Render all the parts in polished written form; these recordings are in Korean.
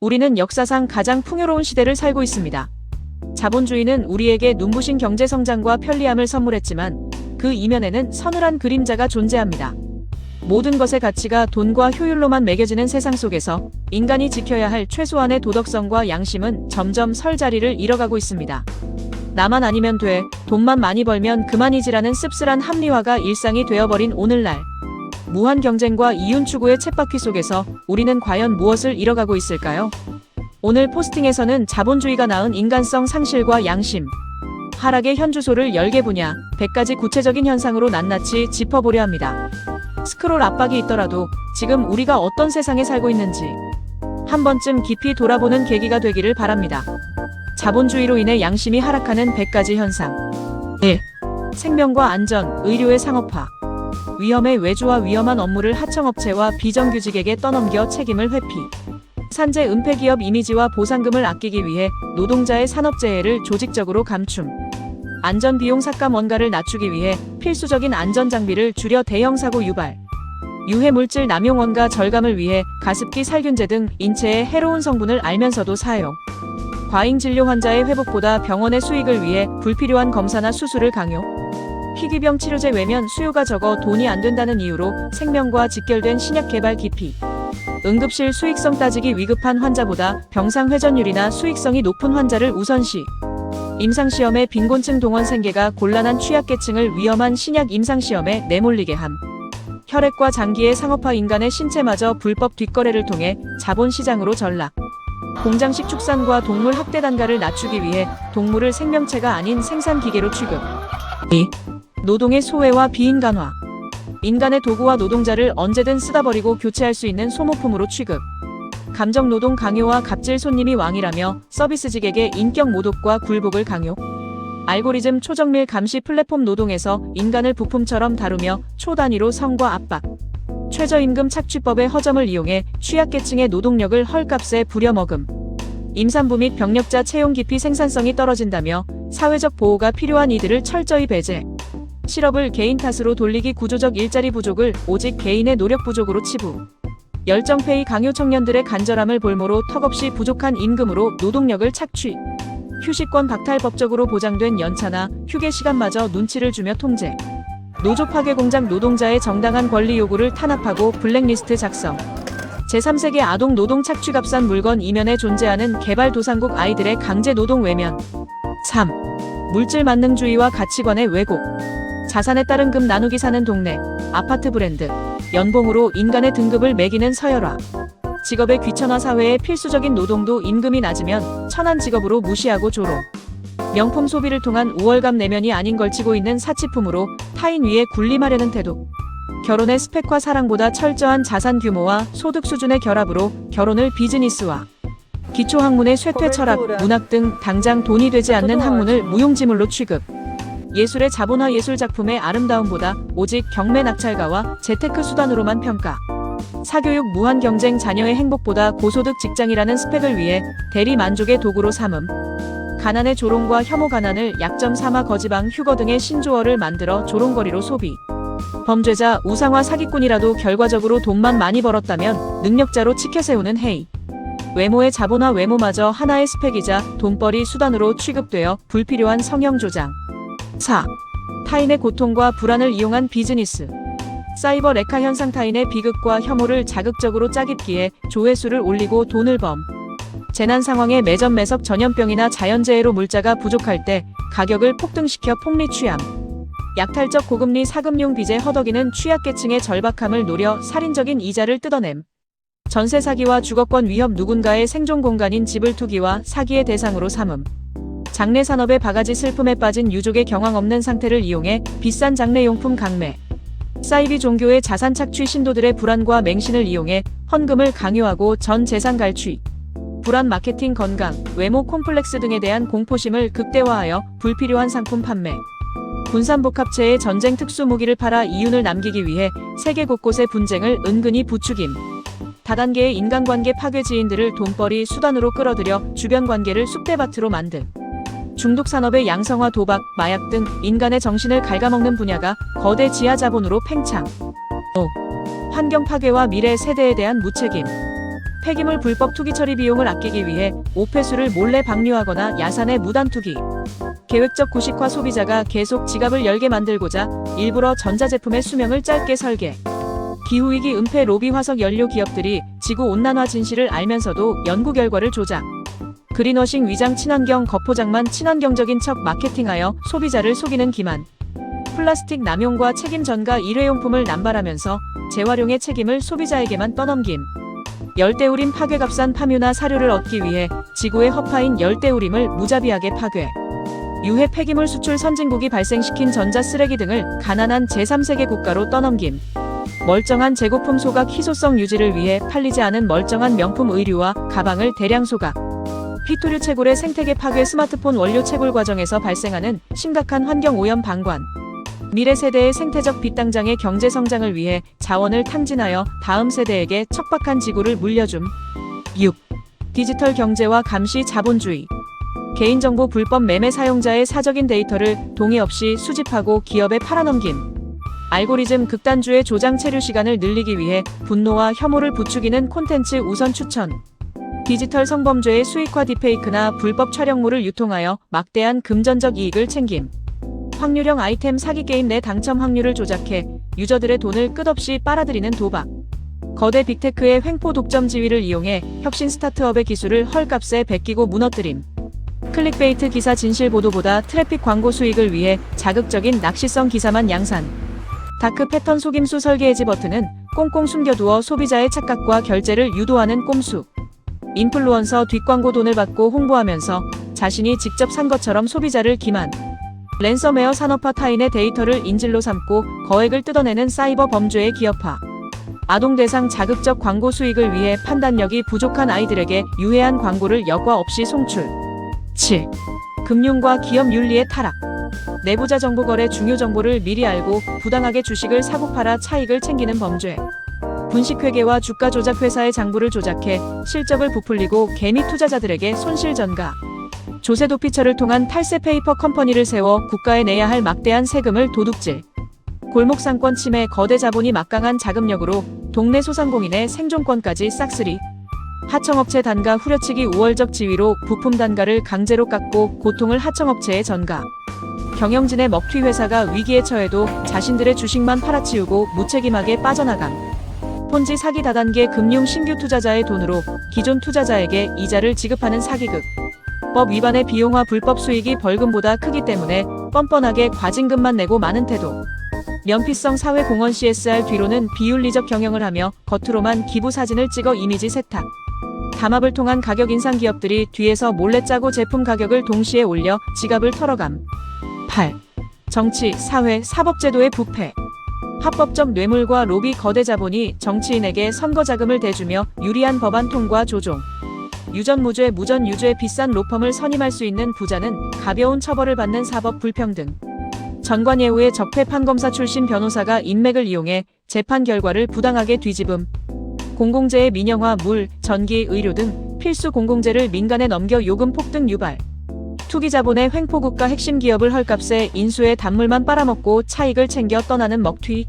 우리는 역사상 가장 풍요로운 시대를 살고 있습니다. 자본주의는 우리에게 눈부신 경제 성장과 편리함을 선물했지만 그 이면에는 서늘한 그림자가 존재합니다. 모든 것의 가치가 돈과 효율로만 매겨지는 세상 속에서 인간이 지켜야 할 최소한의 도덕성과 양심은 점점 설 자리를 잃어가고 있습니다. 나만 아니면 돼, 돈만 많이 벌면 그만이지라는 씁쓸한 합리화가 일상이 되어버린 오늘날. 무한 경쟁과 이윤 추구의 쳇바퀴 속에서 우리는 과연 무엇을 잃어가고 있을까요? 오늘 포스팅에서는 자본주의가 낳은 인간성 상실과 양심, 하락의 현주소를 10개 분야, 100가지 구체적인 현상으로 낱낱이 짚어보려 합니다. 스크롤 압박이 있더라도 지금 우리가 어떤 세상에 살고 있는지 한 번쯤 깊이 돌아보는 계기가 되기를 바랍니다. 자본주의로 인해 양심이 하락하는 100가지 현상. 1. 생명과 안전, 의료의 상업화. 위험의 외주와 위험한 업무를 하청업체와 비정규직에게 떠넘겨 책임을 회피. 산재 은폐기업 이미지와 보상금을 아끼기 위해 노동자의 산업재해를 조직적으로 감춤. 안전비용 삭감 원가를 낮추기 위해 필수적인 안전장비를 줄여 대형사고 유발. 유해물질 남용 원가 절감을 위해 가습기 살균제 등 인체에 해로운 성분을 알면서도 사용. 과잉진료 환자의 회복보다 병원의 수익을 위해 불필요한 검사나 수술을 강요. 희귀병 치료제 외면 수요가 적어 돈이 안 된다는 이유로 생명과 직결된 신약 개발 기피. 응급실 수익성 따지기 위급한 환자보다 병상 회전율이나 수익성이 높은 환자를 우선시. 임상시험에 빈곤층 동원 생계가 곤란한 취약계층을 위험한 신약 임상시험에 내몰리게 함. 혈액과 장기의 상업화 인간의 신체마저 불법 뒷거래를 통해 자본시장으로 전락. 공장식 축산과 동물 학대 단가를 낮추기 위해 동물을 생명체가 아닌 생산기계로 취급. 2. 노동의 소외와 비인간화. 인간의 도구와 노동자를 언제든 쓰다 버리고 교체할 수 있는 소모품으로 취급. 감정노동 강요와 갑질 손님이 왕이라며 서비스직에게 인격 모독과 굴복을 강요. 알고리즘 초정밀 감시 플랫폼 노동에서 인간을 부품처럼 다루며 초단위로 성과 압박. 최저임금 착취법의 허점을 이용해 취약계층의 노동력을 헐값에 부려먹음. 임산부 및 병력자 채용 기피 생산성이 떨어진다며 사회적 보호가 필요한 이들을 철저히 배제. 실업을 개인 탓으로 돌리기 구조적 일자리 부족을 오직 개인의 노력 부족으로 치부. 열정페이 강요 청년들의 간절함을 볼모로 턱없이 부족한 임금으로 노동력을 착취. 휴식권 박탈 법적으로 보장된 연차나 휴게 시간마저 눈치를 주며 통제. 노조 파괴 공장 노동자의 정당한 권리 요구를 탄압하고 블랙리스트 작성. 제3세계 아동 노동 착취 값싼 물건 이면에 존재하는 개발도상국 아이들의 강제 노동 외면. 3. 물질 만능주의와 가치관의 왜곡. 자산에 따른 금 나누기 사는 동네, 아파트 브랜드, 연봉으로 인간의 등급을 매기는 서열화. 직업의 귀천화 사회의 필수적인 노동도 임금이 낮으면 천한 직업으로 무시하고 조롱. 명품 소비를 통한 우월감 내면이 아닌 걸치고 있는 사치품으로 타인 위에 군림하려는 태도. 결혼의 스펙과 사랑보다 철저한 자산 규모와 소득 수준의 결합으로 결혼을 비즈니스화. 기초학문의 쇠퇴 철학, 문학 등 당장 돈이 되지 않는 학문을 무용지물로 취급. 예술의 자본화 예술 작품의 아름다움보다 오직 경매 낙찰가와 재테크 수단으로만 평가. 사교육 무한 경쟁 자녀의 행복보다 고소득 직장이라는 스펙을 위해 대리 만족의 도구로 삼음. 가난의 조롱과 혐오 가난을 약점 삼아 거지방 휴거 등의 신조어를 만들어 조롱거리로 소비. 범죄자 우상화 사기꾼이라도 결과적으로 돈만 많이 벌었다면 능력자로 치켜세우는 해이. 외모의 자본화 외모마저 하나의 스펙이자 돈벌이 수단으로 취급되어 불필요한 성형 조장. 4. 타인의 고통과 불안을 이용한 비즈니스. 사이버 레카 현상 타인의 비극과 혐오를 자극적으로 짜깁기에 조회수를 올리고 돈을 범. 재난 상황에 매점매석 전염병이나 자연재해로 물자가 부족할 때 가격을 폭등시켜 폭리 취함. 약탈적 고금리 사금융 빚에 허덕이는 취약계층의 절박함을 노려 살인적인 이자를 뜯어냄. 전세 사기와 주거권 위협 누군가의 생존 공간인 집을 투기와 사기의 대상으로 삼음. 장례 산업의 바가지 슬픔에 빠진 유족의 경황 없는 상태를 이용해 비싼 장례용품 강매. 사이비 종교의 자산 착취 신도들의 불안과 맹신을 이용해 헌금을 강요하고 전 재산 갈취. 불안 마케팅 건강, 외모 콤플렉스 등에 대한 공포심을 극대화하여 불필요한 상품 판매. 군산복합체의 전쟁 특수 무기를 팔아 이윤을 남기기 위해 세계 곳곳의 분쟁을 은근히 부추김. 다단계의 인간관계 파괴 지인들을 돈벌이 수단으로 끌어들여 주변 관계를 쑥대밭으로 만든. 중독산업의 양성화 도박, 마약 등 인간의 정신을 갉아먹는 분야가 거대 지하 자본으로 팽창. 5. 환경 파괴와 미래 세대에 대한 무책임. 폐기물 불법 투기 처리 비용을 아끼기 위해 오폐수를 몰래 방류하거나 야산에 무단 투기. 계획적 구식화. 소비자가 계속 지갑을 열게 만들고자 일부러 전자제품의 수명을 짧게 설계. 기후위기 은폐. 로비. 화석 연료 기업들이 지구온난화 진실을 알면서도 연구 결과를 조작. 그린워싱. 위장. 친환경 거포장만 친환경적인 척 마케팅하여 소비자를 속이는 기만. 플라스틱 남용과 책임 전가. 일회용품을 남발하면서 재활용의 책임을 소비자에게만 떠넘김. 열대우림 파괴. 값싼 파묘나 사료를 얻기 위해 지구의 허파인 열대우림을 무자비하게 파괴. 유해 폐기물 수출. 선진국이 발생시킨 전자 쓰레기 등을 가난한 제3세계 국가로 떠넘김. 멀쩡한 재고품 소각. 희소성 유지를 위해 팔리지 않은 멀쩡한 명품 의류와 가방을 대량 소각. 피토류. 채굴의 생태계 파괴. 스마트폰 원료 채굴 과정에서 발생하는 심각한 환경 오염 방관. 미래 세대의 생태적 빚당장의 경제 성장을 위해 자원을 탕진하여 다음 세대에게 척박한 지구를 물려줌. 6. 디지털 경제와 감시. 자본주의. 개인정보 불법 매매. 사용자의 사적인 데이터를 동의 없이 수집하고 기업에 팔아넘김. 알고리즘. 극단주의 조장. 체류 시간을 늘리기 위해 분노와 혐오를 부추기는 콘텐츠 우선 추천. 디지털 성범죄의 수익화. 딥페이크나 불법 촬영물을 유통하여 막대한 금전적 이익을 챙김. 확률형 아이템 사기. 게임 내 당첨 확률을 조작해 유저들의 돈을 끝없이 빨아들이는 도박. 거대 빅테크의 횡포. 독점 지위를 이용해 혁신 스타트업의 기술을 헐값에 베끼고 무너뜨림. 클릭베이트 기사. 진실 보도보다 트래픽. 광고 수익을 위해 자극적인 낚시성 기사만 양산. 다크 패턴. 속임수. 설계해지 버튼은 꽁꽁 숨겨두어 소비자의 착각과 결제를 유도하는 꼼수. 인플루언서. 뒷광고. 돈을 받고 홍보하면서 자신이 직접 산 것처럼 소비자를 기만. 랜섬웨어. 산업화. 타인의 데이터를 인질로 삼고 거액을 뜯어내는 사이버 범죄의 기업화. 아동 대상. 자극적 광고 수익을 위해 판단력이 부족한 아이들에게 유해한 광고를 여과 없이 송출. 7. 금융과 기업 윤리의 타락. 내부자 정보 거래. 중요 정보를 미리 알고 부당하게 주식을 사고 팔아 차익을 챙기는 범죄. 분식회계와 주가 조작. 회사의 장부를 조작해 실적을 부풀리고 개미 투자자들에게 손실 전가. 조세. 도피처를 통한 탈세. 페이퍼 컴퍼니를 세워 국가에 내야 할 막대한 세금을 도둑질. 골목 상권 침해. 거대 자본이 막강한 자금력으로 동네 소상공인의 생존권까지 싹쓸이. 하청업체 단가. 후려치기. 우월적 지위로 부품 단가를 강제로 깎고 고통을 하청업체에 전가. 경영진의 먹튀. 회사가 위기에 처해도 자신들의 주식만 팔아치우고 무책임하게 빠져나감. 폰지 사기. 다단계 금융. 신규 투자자의 돈으로 기존 투자자에게 이자를 지급하는 사기극. 법 위반의 비용화. 불법 수익이 벌금보다 크기 때문에 뻔뻔하게 과징금만 내고 마는 태도. 면피성. 사회공헌. CSR. 뒤로는 비윤리적 경영을 하며 겉으로만 기부 사진을 찍어 이미지 세탁. 담합을 통한 가격 인상. 기업들이 뒤에서 몰래 짜고 제품 가격을 동시에 올려 지갑을 털어감. 8. 정치, 사회, 사법제도의 부패. 합법적 뇌물과 로비. 거대 자본이 정치인에게 선거 자금을 대주며 유리한 법안 통과 조종. 유전 무죄. 무전 유죄. 비싼 로펌을 선임할 수 있는 부자는 가벼운 처벌을 받는 사법 불평등. 전관 예우의 적폐. 판검사 출신 변호사가 인맥을 이용해 재판 결과를 부당하게 뒤집음. 공공재의 민영화. 물, 전기, 의료 등 필수 공공재를 민간에 넘겨 요금 폭등 유발. 투기 자본의 횡포. 국가 핵심 기업을 헐값에 인수해 단물만 빨아먹고 차익을 챙겨 떠나는 먹튀.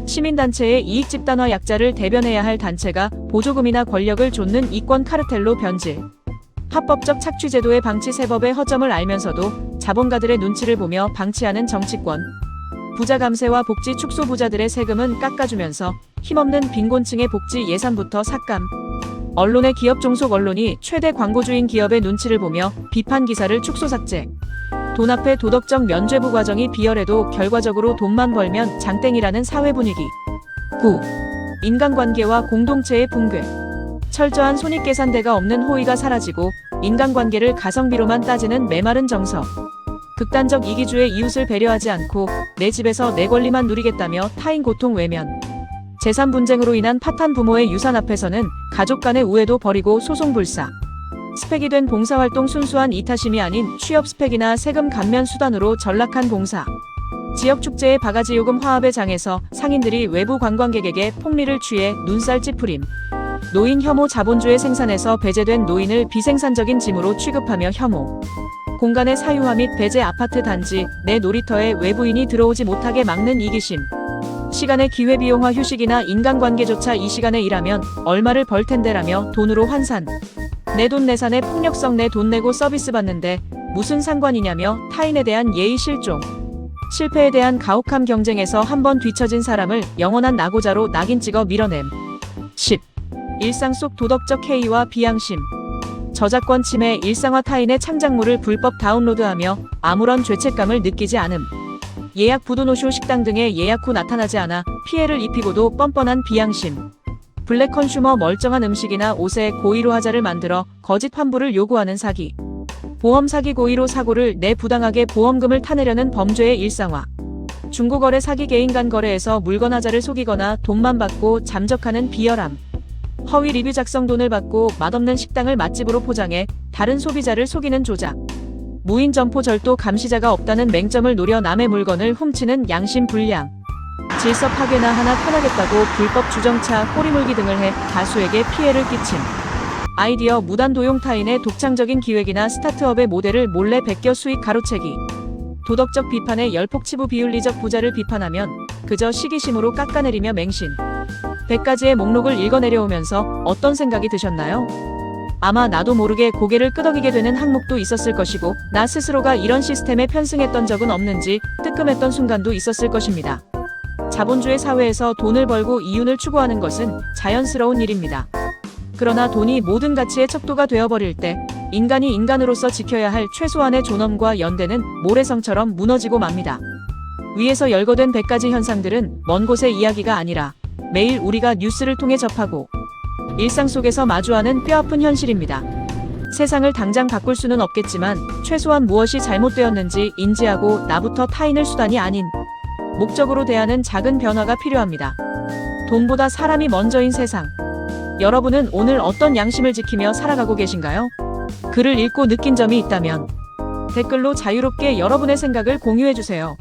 시민단체의 이익 집단화. 약자를 대변해야 할 단체가 보조금이나 권력을 좇는 이권 카르텔로 변질. 합법적 착취제도의 방치. 세법의 허점을 알면서도 자본가들의 눈치를 보며 방치하는 정치권. 부자 감세와 복지 축소. 부자들의 세금은 깎아주면서 힘없는 빈곤층의 복지 예산부터 삭감. 언론의 기업. 종속 언론이 최대 광고주인 기업의 눈치를 보며 비판 기사를 축소 삭제. 돈 앞에 도덕적 면죄부. 과정이 비열해도 결과적으로 돈만 벌면 장땡이라는 사회 분위기. 9. 인간관계와 공동체의 붕괴. 철저한 손익계산대가 없는 호의가 사라지고 인간관계를 가성비로만 따지는 메마른 정서. 극단적 이기주의. 이웃을 배려하지 않고 내 집에서 내 권리만 누리겠다며 타인 고통 외면. 재산 분쟁으로 인한 파탄. 부모의 유산 앞에서는 가족 간의 우애도 버리고 소송불사. 스펙이 된 봉사활동. 순수한 이타심이 아닌 취업 스펙이나 세금 감면 수단으로 전락한 봉사. 지역축제의 바가지 요금. 화합의 장에서 상인들이 외부 관광객에게 폭리를 취해 눈살 찌푸림. 노인 혐오. 자본주의 생산에서 배제된 노인을 비생산적인 짐으로 취급하며 혐오. 공간의 사유화 및 배제. 아파트 단지 내 놀이터에 외부인이 들어오지 못하게 막는 이기심. 시간의 기회비용화 휴식이나 인간관계조차 이 시간에 일하면 얼마를 벌 텐데라며 돈으로 환산. 내돈내산의 폭력성 내 돈 내고 서비스 받는데 무슨 상관이냐며 타인에 대한 예의 실종. 실패에 대한 가혹함 경쟁에서 한번 뒤처진 사람을 영원한 낙오자로 낙인 찍어 밀어냄. 10. 일상 속 도덕적 해이와 비양심. 저작권 침해 일상화 타인의 창작물을 불법 다운로드하며 아무런 죄책감을 느끼지 않음. 예약 부도노쇼 식당 등의 예약 후 나타나지 않아 피해를 입히고도 뻔뻔한 비양심. 블랙 컨슈머 멀쩡한 음식이나 옷에 고의로 하자를 만들어 거짓 환불을 요구하는 사기. 보험 사기 고의로 사고를 내 부당하게 보험금을 타내려는 범죄의 일상화. 중고거래 사기 개인 간 거래에서 물건 하자를 속이거나 돈만 받고 잠적하는 비열함. 허위 리뷰 작성 돈을 받고 맛없는 식당을 맛집으로 포장해 다른 소비자를 속이는 조작. 무인 점포 절도 감시자가 없다는 맹점을 노려 남의 물건을 훔치는 양심 불량. 질서 파괴나 하나 편하겠다고 불법 주정차, 꼬리물기 등을 해 다수에게 피해를 끼침. 아이디어 무단 도용 타인의 독창적인 기획이나 스타트업의 모델을 몰래 베껴 수익 가로채기. 도덕적 비판에 열폭치부 비윤리적 부자를 비판하면 그저 시기심으로 깎아내리며 맹신. 100가지의 목록을 읽어내려오면서 어떤 생각이 드셨나요? 아마 나도 모르게 고개를 끄덕이게 되는 항목도 있었을 것이고 나 스스로가 이런 시스템에 편승했던 적은 없는지 뜨끔했던 순간도 있었을 것입니다. 자본주의 사회에서 돈을 벌고 이윤을 추구하는 것은 자연스러운 일입니다. 그러나 돈이 모든 가치의 척도가 되어버릴 때 인간이 인간으로서 지켜야 할 최소한의 존엄과 연대는 모래성처럼 무너지고 맙니다. 위에서 열거된 100가지 현상들은 먼 곳의 이야기가 아니라 매일 우리가 뉴스를 통해 접하고 일상 속에서 마주하는 뼈아픈 현실입니다. 세상을 당장 바꿀 수는 없겠지만 최소한 무엇이 잘못되었는지 인지하고 나부터 타인을 수단이 아닌 목적으로 대하는 작은 변화가 필요합니다. 돈보다 사람이 먼저인 세상. 여러분은 오늘 어떤 양심을 지키며 살아가고 계신가요? 글을 읽고 느낀 점이 있다면 댓글로 자유롭게 여러분의 생각을 공유해주세요.